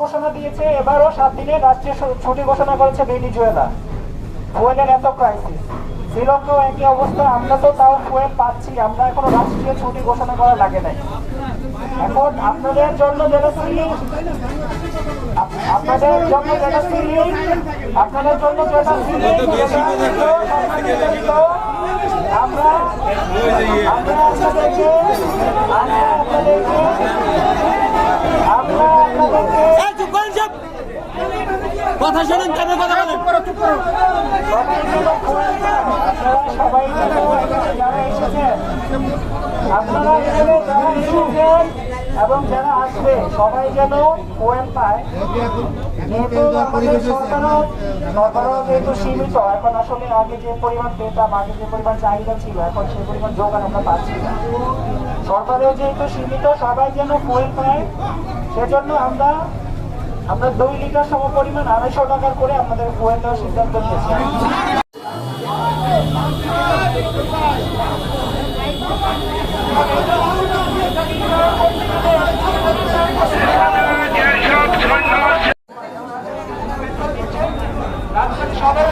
ঘোষণা দিয়েছে, এবারও 7 দিনের রাষ্ট্রীয় ছুটি ঘোষণা করেছে ভেনেজুয়েলা। ফুয়েলের এত ক্রাইসিস, শ্রীলঙ্কাও একই অবস্থা। আমরা তো তাও ফুয়েল পাচ্ছি, আমরা এখনো রাষ্ট্রীয় ছুটি ঘোষণা করা লাগে নাই। এখন আপনাদের জন্য যেটা সিলিং, আপনাদের জন্য যেটা সিলিং, আপনাদের জন্য যেটা সিলিং আমরা আপনাদেরকে কথা শোনেন, কেন কথা বলেন? সবাই যারা এসেছেন, আপনারা এখানে যারা এসেছেন এবং যারা আসবে সবাই যেন ফুয়েল পায়। যেহেতু আমাদের সরকারও যেহেতু সীমিত, এখন আসলে আগে যে পরিমাণ পেতাম, আগে যে পরিমাণ চাহিদা ছিল, এখন সেই পরিমাণ যোগান আমরা পাচ্ছি না। সরকারেও যেহেতু সীমিত, সবাই যেন ফুয়েল পায়, সেজন্য আমরা 2 লিটার সম পরিমাণ 250 টাকার করে আমাদের ফুয়েল দেওয়ার সিদ্ধান্ত নিয়েছি। সবাই